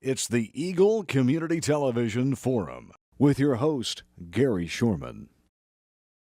It's the Eagle Community Television Forum with your host, Gary Shorman.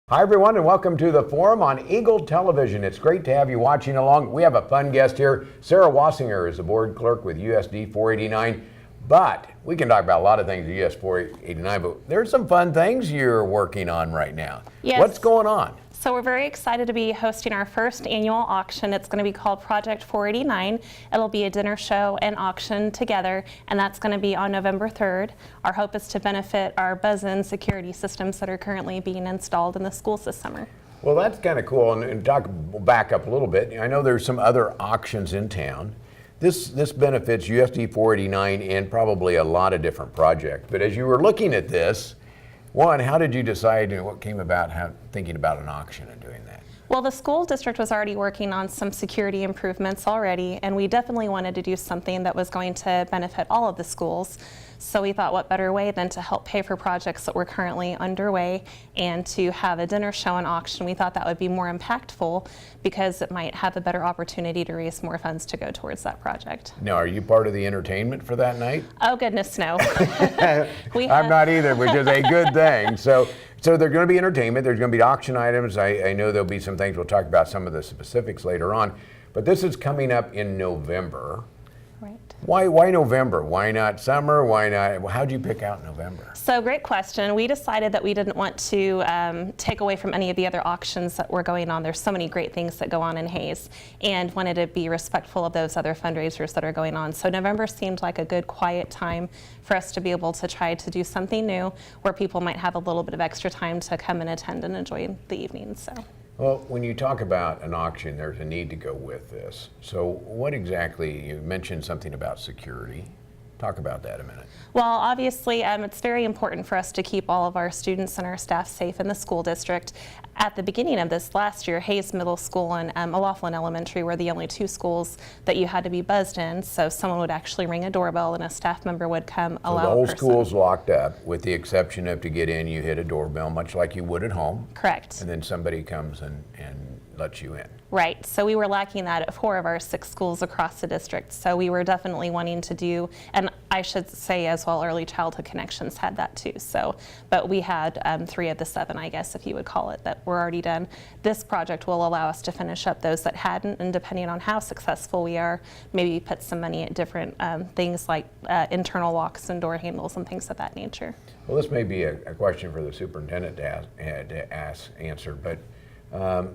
Hi, everyone, and welcome to the Forum on Eagle Television. It's great to have you watching along. We have a fun guest here. Sarah Wasinger is the board clerk with USD 489. But we can talk about a lot of things at US 489, but there's some fun things you're working on right now. Yes. What's going on? So we're very excited to be hosting our first annual auction. It's going to be called Project 489. It'll be a dinner show and auction together, and that's going to be on November 3rd. Our hope is to benefit our buzz-in security systems that are currently being installed in the schools this summer. Well, that's kind of cool. And back up a little bit. I know there's some other auctions in town. This benefits USD 489 and probably a lot of different projects. But as you were looking at this, one, how did you decide and what came about thinking about an auction and doing that? Well, the school district was already working on some security improvements already, and we definitely wanted to do something that was going to benefit all of the schools. So we thought, what better way than to help pay for projects that were currently underway and to have a dinner show and auction. We thought that would be more impactful because it might have a better opportunity to raise more funds to go towards that project. Now, are you part of the entertainment for that night? Oh, goodness, no. I'm not either, which is a good thing. So there's going to be entertainment. There's going to be auction items. I know there'll be some things. We'll talk about some of the specifics later on. But this is coming up in November. Right. Why November? Why not summer? Why not? How'd you pick out November? So great question. We decided that we didn't want to take away from any of the other auctions that were going on. There's so many great things that go on in Hayes, and wanted to be respectful of those other fundraisers that are going on. So November seemed like a good quiet time for us to be able to try to do something new where people might have a little bit of extra time to come and attend and enjoy the evening. So. Well, when you talk about an auction, there's a need to go with this. So what exactly, you mentioned something about security. Talk about that a minute. Well, obviously, it's very important for us to keep all of our students and our staff safe in the school district. At the beginning of this last year, Hayes Middle School and O'Laughlin Elementary were the only two schools that you had to be buzzed in. So someone would actually ring a doorbell and a staff member would come allow a person. The whole school's locked up, with the exception of to get in, you hit a doorbell, much like you would at home. Correct. And then somebody comes and lets you in. Right. So we were lacking that at 4 of our 6 schools across the district. So we were definitely wanting to do, and I should say as well, Early Childhood Connections had that too. So, but we had 3 of the 7, I guess, if you would call it, that were already done. This project will allow us to finish up those that hadn't, and depending on how successful we are, maybe put some money at different things like internal locks and door handles and things of that nature. Well, this may be a question for the superintendent to answer, but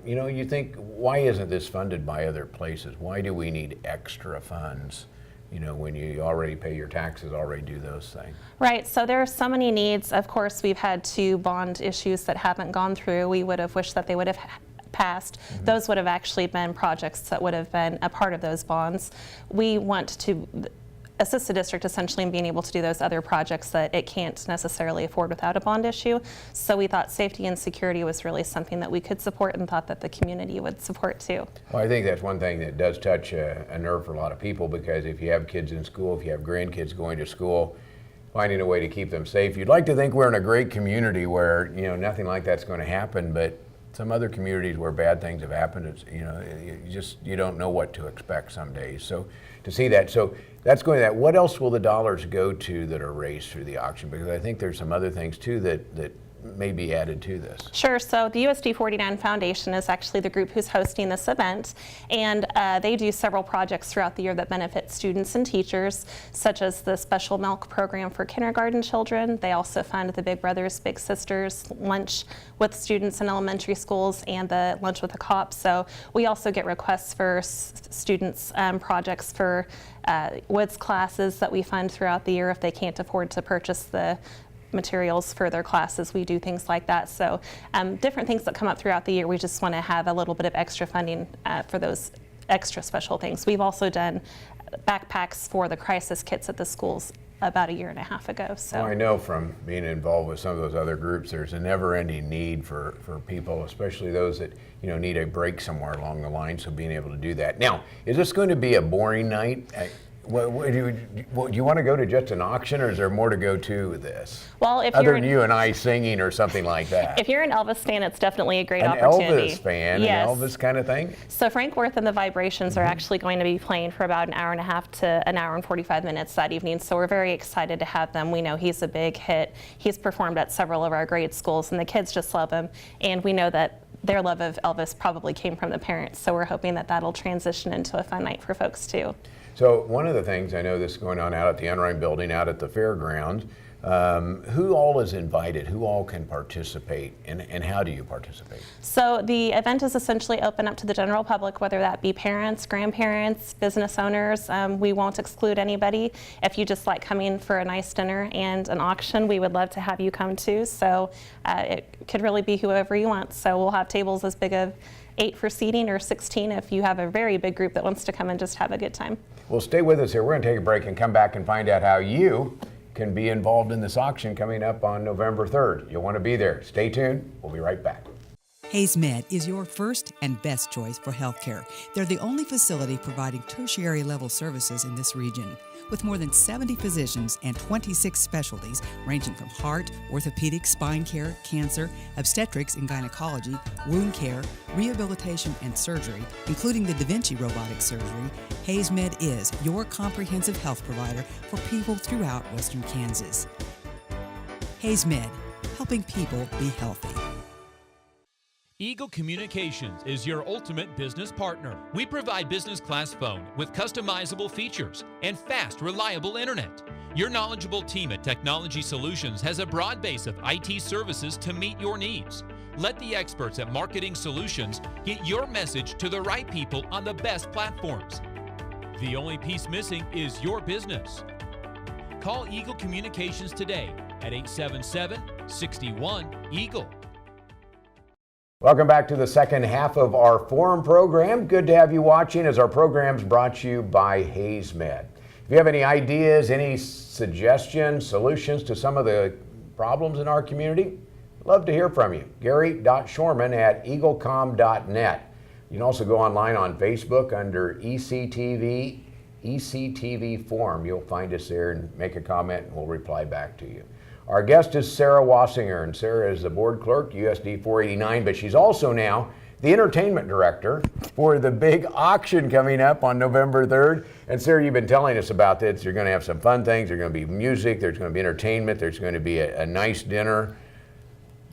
you know, you think, why isn't this funded by other places? Why do we need extra funds, you know, when you already pay your taxes, already do those things? Right, so there are so many needs. Of course, we've had 2 bond issues that haven't gone through. We would have wished that they would have passed. Mm-hmm. Those would have actually been projects that would have been a part of those bonds. We want to assist the district essentially in being able to do those other projects that it can't necessarily afford without a bond issue. So we thought safety and security was really something that we could support and thought that the community would support too. Well, I think that's one thing that does touch a nerve for a lot of people, because if you have kids in school, if you have grandkids going to school, finding a way to keep them safe. You'd like to think we're in a great community where, you know, nothing like that's going to happen, but some other communities where bad things have happened, it's, you know, you don't know what to expect some days. So to see that, so that's going to that. What else will the dollars go to that are raised through the auction? Because I think there's some other things too that may be added to this. Sure. So the USD 49 Foundation is actually the group who's hosting this event, and they do several projects throughout the year that benefit students and teachers, such as the special milk program for kindergarten children. They also fund the Big Brothers Big Sisters lunch with students in elementary schools and the lunch with the cops. So we also get requests for students projects for WOODS classes that we fund throughout the year if they can't afford to purchase the materials for their classes. We do things like that. So different things that come up throughout the year, we just want to have a little bit of extra funding for those extra special things. We've also done backpacks for the crisis kits at the schools about 1.5 years ago. So well, I know from being involved with some of those other groups, there's a never-ending need for people, especially those that, you know, need a break somewhere along the line, so being able to do that. Now, is this going to be a boring night? Do you want to go to just an auction, or is there more to go to this? Well, if Other you're than you and I singing or something like that. if you're an Elvis fan, it's definitely a great An opportunity. Elvis fan, Yes. an Elvis kind of thing? So Frank Worth and the Vibrations are actually going to be playing for about an hour and a half to an hour and 45 minutes that evening. So we're very excited to have them. We know he's a big hit. He's performed at several of our grade schools, and the kids just love him. And we know that their love of Elvis probably came from the parents. So we're hoping that that'll transition into a fun night for folks too. So one of the things, I know this is going on out at the Enron building, out at the fairgrounds, who all is invited? Who all can participate, and how do you participate? So the event is essentially open up to the general public, whether that be parents, grandparents, business owners. We won't exclude anybody. If you just like coming for a nice dinner and an auction, we would love to have you come too. So it could really be whoever you want. So we'll have tables as big of 8 for seating or 16 if you have a very big group that wants to come and just have a good time. Well, stay with us here. We're going to take a break and come back and find out how you can be involved in this auction coming up on November 3rd. You'll want to be there. Stay tuned. We'll be right back. Hayes Med is your first and best choice for healthcare. They're the only facility providing tertiary level services in this region. With more than 70 physicians and 26 specialties ranging from heart, orthopedic, spine care, cancer, obstetrics and gynecology, wound care, rehabilitation and surgery, including the Da Vinci robotic surgery, Hayes Med is your comprehensive health provider for people throughout Western Kansas. Hayes Med, helping people be healthy. Eagle Communications is your ultimate business partner. We provide business class phone with customizable features and fast, reliable internet. Your knowledgeable team at Technology Solutions has a broad base of IT services to meet your needs. Let the experts at Marketing Solutions get your message to the right people on the best platforms. The only piece missing is your business. Call Eagle Communications today at 877-61-EAGLE. Welcome back to the second half of our forum program. Good to have you watching as our program's brought to you by Hayes Med. If you have any ideas, any suggestions, solutions to some of the problems in our community, love to hear from you. Gary.Shorman@eaglecom.net. You can also go online on Facebook under ECTV Forum. You'll find us there and make a comment and we'll reply back to you. Our guest is Sarah Wasinger, and Sarah is the board clerk, USD 489, but she's also now the entertainment director for the big auction coming up on November 3rd. And Sarah, you've been telling us about this. You're going to have some fun things. There's going to be music. There's going to be entertainment. There's going to be a nice dinner.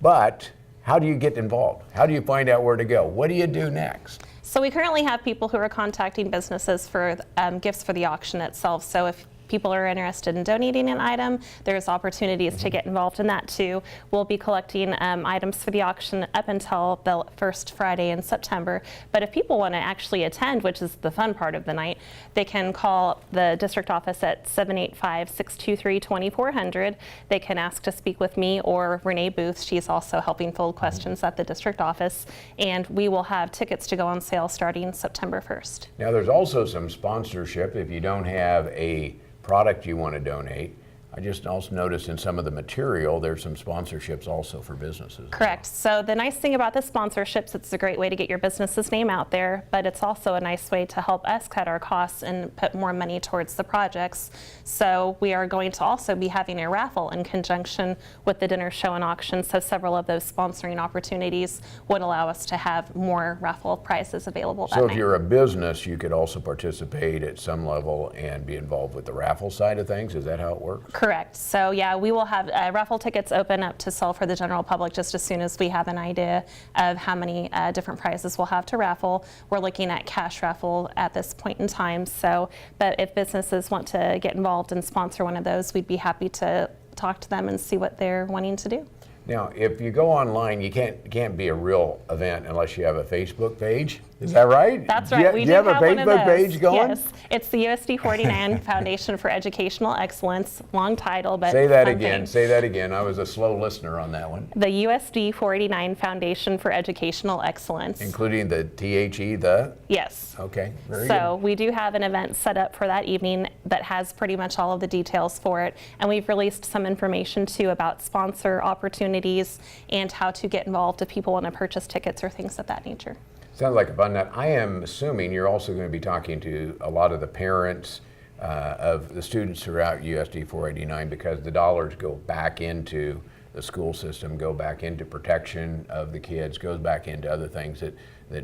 But how do you get involved? How do you find out where to go? What do you do next? So we currently have people who are contacting businesses for gifts for the auction itself. So if people are interested in donating an item, there's opportunities to get involved in that too. We'll be collecting items for the auction up until the first Friday in September. But if people want to actually attend, which is the fun part of the night, they can call the district office at 785-623-2400. They can ask to speak with me or Renee Booth. She's also helping field questions at the district office. And we will have tickets to go on sale starting September 1st. Now there's also some sponsorship if you don't have a product you want to donate. I just also noticed in some of the material there's some sponsorships also for businesses. Correct. So the nice thing about the sponsorships, it's a great way to get your business's name out there, but it's also a nice way to help us cut our costs and put more money towards the projects. So we are going to also be having a raffle in conjunction with the dinner show and auction. So several of those sponsoring opportunities would allow us to have more raffle prizes available that So night. if you're a business, you could also participate at some level and be involved with the raffle side of things. Is that how it works? Correct. So yeah, we will have raffle tickets open up to sell for the general public just as soon as we have an idea of how many different prizes we'll have to raffle. We're looking at cash raffle at this point in time. So, but if businesses want to get involved and sponsor one of those, we'd be happy to talk to them and see what they're wanting to do. Now, if you go online, you can't be a real event unless you have a Facebook page. Is that right? That's right. Do you have a Facebook page going? Yes. It's the USD 49 Foundation for Educational Excellence. Long title, but Say that fun again. thing. Say that again. I was a slow listener on that one. The USD 489 Foundation for Educational Excellence. Including the THE, the? Yes. Okay, very So we do have an event set up for that evening that has pretty much all of the details for it. And we've released some information too about sponsor opportunities and how to get involved if people want to purchase tickets or things of that nature. Sounds like a fun night. I am assuming you're also going to be talking to a lot of the parents, of the students throughout USD 489, because the dollars go back into the school system, go back into protection of the kids, goes back into other things that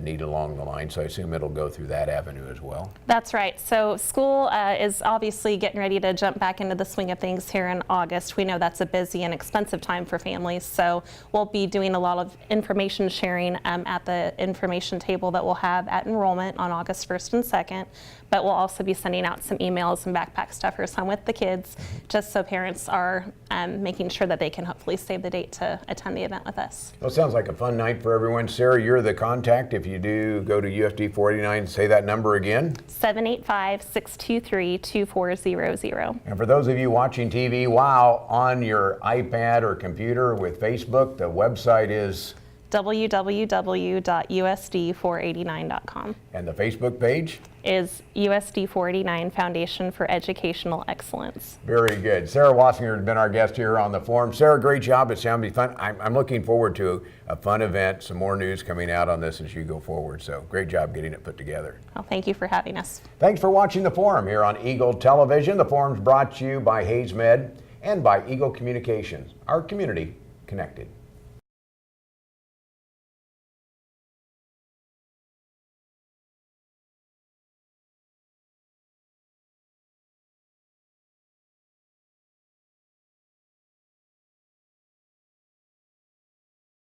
need along the line. So I assume it'll go through that avenue as well. That's right. So school is obviously getting ready to jump back into the swing of things here in August. We know that's a busy and expensive time for families, so we'll be doing a lot of information sharing at the information table that we'll have at enrollment on August 1st and 2nd. But we'll also be sending out some emails and backpack stuffers home with the kids, just so parents are making sure that they can hopefully save the date to attend the event with us. Well, it sounds like a fun night for everyone. Sarah, you're the contact. If you do go to USD 489, say that number again. 785-623-2400. And for those of you watching TV while on your iPad or computer with Facebook, the website is www.usd489.com. And the Facebook page is USD 489 Foundation for Educational Excellence. Very good. Sarah Wasinger has been our guest here on the forum. Sarah, great job. It sounds fun. I'm looking forward to a fun event, some more news coming out on this as you go forward. So great job getting it put together. Well, thank you for having us. Thanks for watching the forum here on Eagle Television. The forum's brought to you by Hayes Med and by Eagle Communications, our community connected.